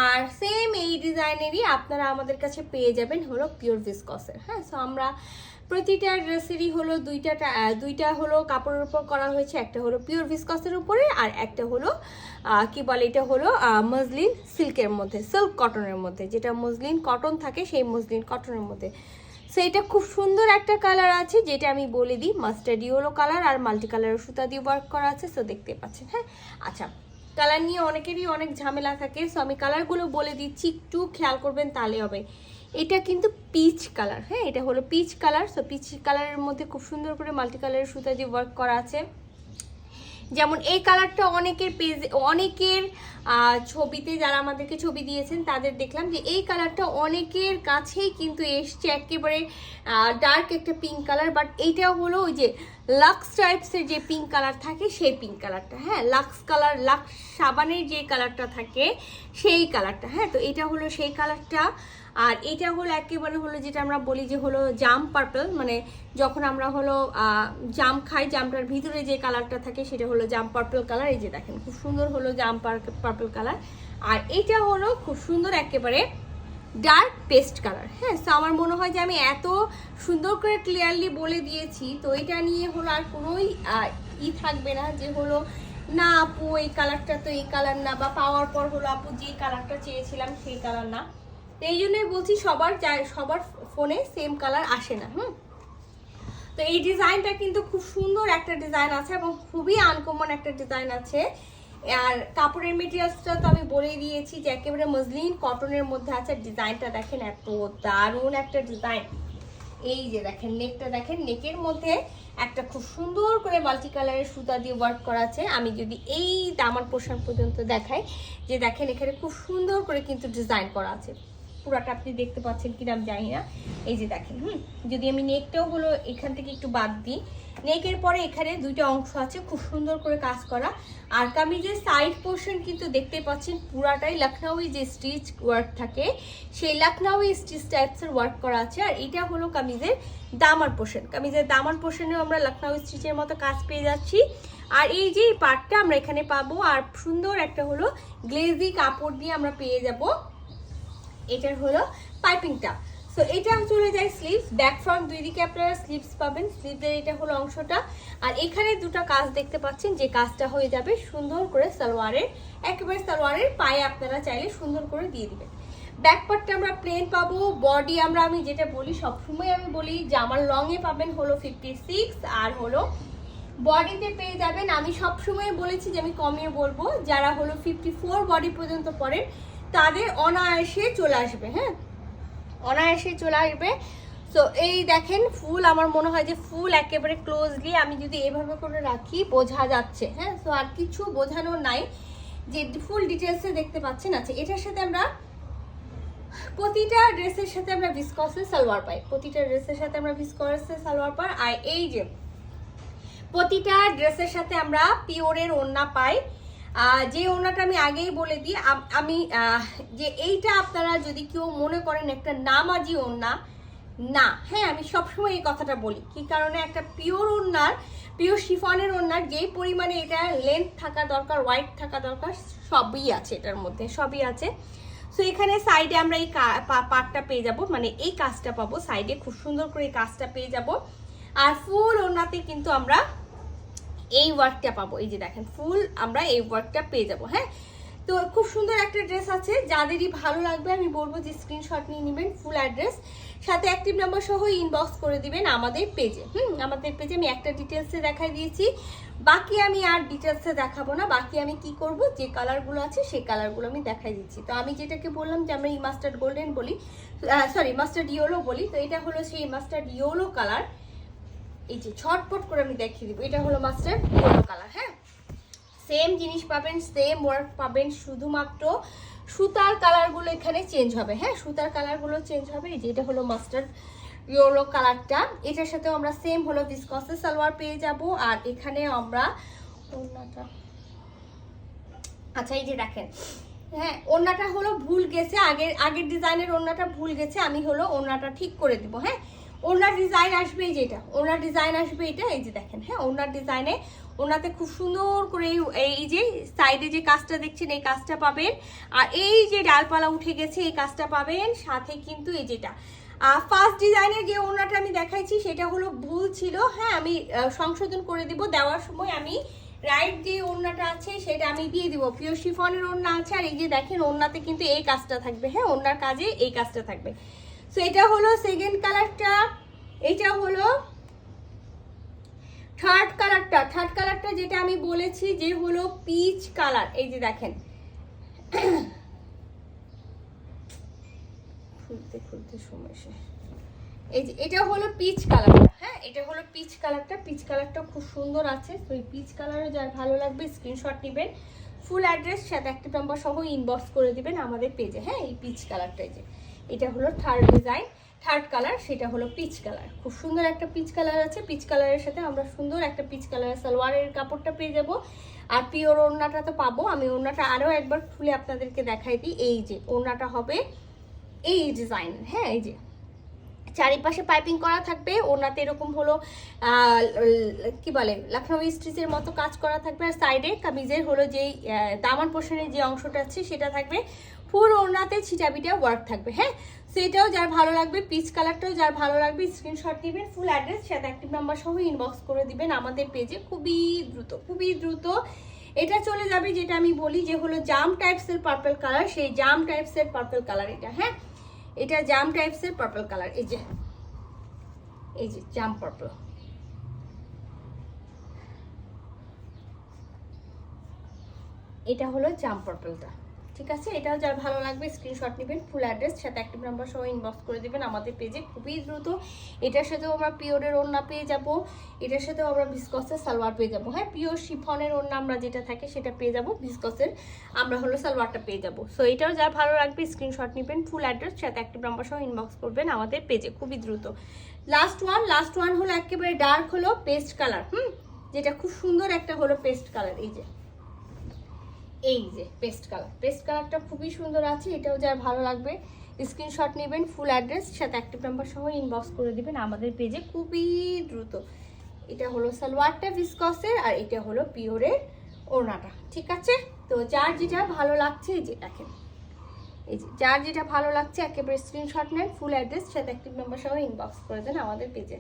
আর same এই ডিজাইনেরই আপনারা আমাদের কাছে পেয়ে যাবেন হলো পিওর ভিসকসের। হ্যাঁ, সো আমরা প্রতিটা ড্রেসেরই হলো দুইটা হলো কাপড়ের উপর করা হয়েছে, একটা হলো পিওর ভিসকসের উপরে আর একটা হলো কি বলে এটা হলো মসলিন সিল্কের মধ্যে, সিল্ক কটনের মধ্যে, যেটা মসলিন কটন থাকে সেই মসলিন কটনের মধ্যে। সো এটা খুব সুন্দর একটা কালার আছে, যেটা আমি বলে দিই মাস্টার্ড ইয়েলো কালার আর মাল্টি কালারের সুতা দিয়ে ওয়ার্ক করা আছে। সো দেখতে পাচ্ছেন। হ্যাঁ, আচ্ছা, কালার নিয়ে অনেকেরই অনেক ঝামেলা থাকে, সো আমি কালারগুলো বলে দিচ্ছি, একটু খেয়াল করবেন তাহলে হবে। এটা কিন্তু পিচ কালার। হ্যাঁ, এটা হলো পিচ কালার। সো পিচ কালারের মধ্যে খুব সুন্দর করে মাল্টি কালারের সুতা দিয়ে ওয়ার্ক করা আছে। যেমন এই কালারটা অনেকের ছবিতে যারা আমাদেরকে ছবি দিয়েছেন তাদের দেখলাম যে এই কালারটা অনেকের কাছেই কিন্তু এসছে একেবারে ডার্ক একটা পিঙ্ক কালার, বাট এইটা হলো ওই যে লাক্স টাইপসের যে পিঙ্ক কালার থাকে সেই পিঙ্ক কালারটা। হ্যাঁ, লাক্স কালার, লাক্স সাবানের যে কালারটা থাকে সেই কালারটা। হ্যাঁ, তো এটা হলো সেই কালারটা। আর এটা হলো একেবারে হলো যেটা আমরা বলি যে হলো জাম পার্পল, মানে যখন আমরা হলো জাম খাই, জামটার ভিতরে যে কালারটা থাকে সেটা হলো জাম পার্পল কালার। এই যে দেখেন খুব সুন্দর হলো জাম পার্পল কালার। আর এটা হলো খুব সুন্দর একেবারে ডার্ক পেস্ট কালার। হ্যাঁ, সো আমার মনে হয় যে আমি এত সুন্দর করে ক্লিয়ারলি বলে দিয়েছি, তো এটা নিয়ে হলো আর কোনোই থাকবে না যে হলো না আপু এই কালারটা তো এই কালার না, বা পাওয়ার পর হলো আপু যে কালারটা চেয়েছিলাম সেই কালার না। তো এই জন্যই বলছি সবার ফোনে সেম কালার আসে না। তো এই ডিজাইনটা কিন্তু খুব সুন্দর একটা ডিজাইন আছে এবং খুবই আনকমন একটা ডিজাইন আছে। আর কাপড়ের মেটেরিয়ালসটা তো আমি বলেই দিয়েছি যে একেবারে মসলিন কটনের মধ্যে আছে। ডিজাইনটা দেখেন, এত দারুণ একটা ডিজাইন। এই যে দেখেন নেকটা দেখেন, নেকের মধ্যে একটা খুব সুন্দর করে মাল্টি কালারের সুতা দিয়ে ওয়ার্ক করা আছে। আমি যদি এই দামান পোর্শন পর্যন্ত দেখাই, যে দেখেন এখানে খুব সুন্দর করে কিন্তু ডিজাইন করা আছে। পুরাটা আপনি দেখতে পাচ্ছেন কিনা আমি জানি না। এই যে দেখেন, যদি আমি নেকটাও হলো এখান থেকে একটু বাদ দিই, নেকের পরে এখানে দুইটা অংশ আছে খুব সুন্দর করে কাজ করা। আর কামিজের সাইড পোর্শন কিন্তু দেখতে পাচ্ছেন পুরাটাই লখনউই যে স্টিচ ওয়ার্ক থাকে সেই লখনউই স্টিচ টাইপসের ওয়ার্ক করা আছে। আর এটা হলো কামিজের দামান পোর্শন। কামিজের দামান পোর্শনেও আমরা লখনউ স্টিচের মতো কাজ পেয়ে যাচ্ছি। আর এই যে পার্টটা আমরা এখানে পাবো, আর সুন্দর একটা হলো গ্লেজি কাপড় দিয়ে আমরা পেয়ে যাব এটার হলো পাইপিংটা। সো এটা চলে যায় স্লিভস, ব্যাক ফ্রন্ট দুই দিকে আপনারা স্লিভস পাবেন। স্লিভসের এটা হলো অংশটা। আর এখানে দুটো কাজ দেখতে পাচ্ছেন, যে কাজটা হয়ে যাবে সুন্দর করে সালোয়ারের, একেবারে সালোয়ারের পায়ে আপনারা চাইলে সুন্দর করে দিয়ে দিবেন। ব্যাক পার্টটা আমরা প্লেন পাবো। বডি আমি যেটা বলি সবসময় আমি বলি যে আমার লংয়ে পাবেন হলো 56, আর হলো বডিতে পেয়ে যাবেন, আমি সবসময় বলেছি যে আমি কমিয়ে বলবো, যারা হলো 54 বডি পর্যন্ত পড়েন তাদের অনায়াসে চলে আসবে। হ্যাঁ, অনায়াসে চলে আসবে। সো এই দেখেন ফুল, আমার মনে হয় যে ফুল একেবারে ক্লোজলি আমি যদি এভাবে করে রাখি বোঝা যাচ্ছে। হ্যাঁ, সো আর কিছু বোঝানোর নাই, যে ফুল ডিটেলসে দেখতে পাচ্ছেন। আচ্ছা, এটার সাথে আমরা প্রতিটা ড্রেসের সাথে আমরা ভিসকসের সালোয়ার পাই, প্রতিটা ড্রেসের সাথে আমরা ভিসকসের সালোয়ার পাই। আর এই যে প্রতিটা ড্রেসের সাথে আমরা পিওরের ওড়না পাই। যে ওড়নাটা আমি আগেই বলে দিই, আমি যে এইটা আপনারা যদি কেউ মনে করেন একটা নামাজি ওড়না না, হ্যাঁ আমি সবসময় এই কথাটা বলি, কি কারণে একটা পিওর ওড়নার, পিওর শিফনের ওড়নার যেই পরিমাণে এটা লেন্থ থাকা দরকার, ওয়াইড থাকা দরকার, সবই আছে এটার মধ্যে, সবই আছে। সো এখানে সাইডে আমরা এই পার্টটা পেয়ে যাব, মানে এই কাজটা পাবো সাইডে, খুব সুন্দর করে এই কাজটা পেয়ে যাব। আর ফুল ওড়নাতে কিন্তু আমরা এই ওয়ার্কটা পাবো। এই যে দেখেন ফুল আমরা এই ওয়ার্কটা পেয়ে যাব। হ্যাঁ, তো খুব সুন্দর একটা ড্রেস আছে, যাদেরই ভালো লাগবে আমি বলবো যে স্ক্রিনশট নিয়ে নেবেন, ফুল অ্যাড্রেস সাথে অ্যাক্টিভ নাম্বার সহ ইনবক্স করে দিবেন আমাদের পেজে। আমাদের পেজে আমি একটা ডিটেলসে দেখাই দিয়েছি, বাকি আমি আর ডিটেলসে দেখাবো না। বাকি আমি কি করব, যে কালারগুলো আছে সেই কালারগুলো আমি দেখাই দিচ্ছি। তো আমি যেটাকে বললাম যে আমরা এই মাস্টার্ড গোল্ডেন বলি, সরি মাস্টার্ড ইয়েলো বলি, তো এটা হলো সেই মাস্টার্ড ইয়েলো কালার। এই যে ছটপট করে আমি দেখিয়ে দিব, এটা হলো মাস্টার্ড ইয়েলো কালার। হ্যাঁ, সেম জিনিস পাবেন, সেম ওয়ার্ক পাবেন, শুধুমাত্র সুতার কালারগুলো এখানে চেঞ্জ হবে। হ্যাঁ, সুতার কালারগুলো চেঞ্জ হবে। এই যে এটা হলো মাস্টার্ড ইয়েলো কালারটা, এটার সাথেও আমরা সেম হলো ভিসকসের সালোয়ার পেয়ে যাব। আর এখানে আমরা ওড়নাটা, আচ্ছা এই যে দেখেন, হ্যাঁ ওড়নাটা হলো ভুল গেছে, আগের ডিজাইনের ওড়নাটা ভুল গেছে, আমি হলো ওড়নাটা ঠিক করে দিব। হ্যাঁ, ওড়নার ডিজাইন আসবে এই যেটা, ওড়নার ডিজাইন আসবে এটা, এই যে দেখেন। হ্যাঁ, ওড়নার ডিজাইনে ওনাতে খুব সুন্দর করে এই যে সাইডে যে কাজটা দেখছেন এই কাজটা পাবেন, আর এই যে ডালপালা উঠে গেছে এই কাজটা পাবেন, সাথে কিন্তু এই যেটা ফার্স্ট ডিজাইনের যে ওড়নাটা আমি দেখাইছি সেটা হলো ভুল ছিল, হ্যাঁ আমি সংশোধন করে দিব, দেওয়ার সময় আমি রাইট যে ওড়নাটা আছে সেটা আমি দিয়ে দিব। পিওর শিফনের ওড়না আছে, আর এই যে দেখেন ওড়নাতে কিন্তু এই কাজটা থাকবে, হ্যাঁ ওড়নার কাজে এই কাজটা থাকবে। সো এটা হলো সেকেন্ড কালারটা, এটা হলো থার্ড কালারটা। থার্ড কালারটা যেটা আমি বলেছি যে হলো পিচ কালার, এই যে দেখেন খুলতে খুলতে সময় শেষ। এই যে এটা হলো পিচ কালারটা, হ্যাঁ এটা হলো পিচ কালারটা। পিচ কালারটা খুব সুন্দর আছে, তো এই পিচ কালারে যার ভালো লাগবে স্ক্রিনশট নেবেন, ফুল অ্যাড্রেস সাথে একটা নাম্বার সহ ইনবক্স করে দিবেন আমাদের পেজে, হ্যাঁ এই পিচ কালারটা। এই যে এটা হলো থার্ড ডিজাইন, থার্ড কালার, সেটা হলো পিচ কালার। খুব সুন্দর একটা পিচ কালার আছে, পিচ কালারের সাথে আমরা সুন্দর একটা পিচ কালারের সালোয়ারের কাপড়টা পেয়ে যাব। আর পিওর ওড়নাটা তো পাবো, আমি ওড়নাটা আরও একবার খুলে আপনাদেরকে দেখাই দিই। এই যে ওড়নাটা হবে এই ডিজাইন, হ্যাঁ এই যে চারিপাশে পাইপিং করা থাকবে, ওড়নাতে এরকম হলো কি বলে লখনৌ স্টিচের মতো কাজ করা থাকবে, আর সাইডে কামিজের হলো যেই দামান পোর্শনের যে অংশটা আছে সেটা থাকবে, ফুল ওড়নাতে ছিটাবিটা ওয়ার্ক থাকবে, হ্যাঁ সেটাও যার ভালো লাগবে, পিচ কালারটাও যার ভালো লাগবে স্ক্রিনশট নেবেন, ফুল অ্যাড্রেস সাথে অ্যাক্টিভ নাম্বার সহ ইনবক্স করে দিবেন আমাদের পেজে, খুবই দ্রুত খুবই দ্রুত। এটা চলে যাবে যেটা আমি বলি যে হলো জাম টাইপসের পার্পল কালার, সেই জাম টাইপসের পার্পল কালার এটা, হ্যাঁ এটা জাম টাইপসের পার্পল কালার, এই যে জাম পার্পল, এটা হলো জাম পার্পলটা, ঠিক আছে। এটাও যার ভালো লাগবে স্ক্রিনশট নেবেন, ফুল অ্যাড্রেস সাথে অ্যাক্টিভ নাম্বার সহ ইনবক্স করে দিবেন আমাদের পেজে, খুবই দ্রুত। এটার সাথেও আমরা পিওরের ওড়না পেয়ে যাব, এটার সাথেও আমরা ভিসকসের সালোয়ার পেয়ে যাব, হ্যাঁ পিওর শিফনের ওড়না আমরা যেটা থাকে সেটা পেয়ে যাব, ভিসকসের আমরা হলো সালোয়ারটা পেয়ে যাব। সো এটাও যার ভালো লাগবে স্ক্রিনশট নেবেন, ফুল অ্যাড্রেস সাথে অ্যাক্টিভ নাম্বার সহ ইনবক্স করবেন আমাদের পেজে, খুবই দ্রুত। লাস্ট ওয়ান হলো একেবারে ডার্ক হলো পেস্ট কালার, যেটা খুব সুন্দর একটা হলো পেস্ট কালার, এই যে পেস্ট কালারটা খুবই সুন্দর আছে, এটাও যার ভালো লাগবে স্ক্রিনশট নেবেন, ফুল অ্যাড্রেস সাথে অ্যাক্টিভ নাম্বার সহ ইনবক্স করে দিবেন আমাদের পেজে, খুবই দ্রুত। এটা হলো সালোয়ারটা ভিসকসের, আর এটা হলো পিওরের ওড়নাটা, ঠিক আছে। তো যার যেটা ভালো লাগছে এই যে দেখেন, এই যে যার যেটা ভালো লাগছে একেবারে স্ক্রিনশট নেন, ফুল অ্যাড্রেস সাথে অ্যাক্টিভ নাম্বার সহ ইনবক্স করে দেন আমাদের পেজে।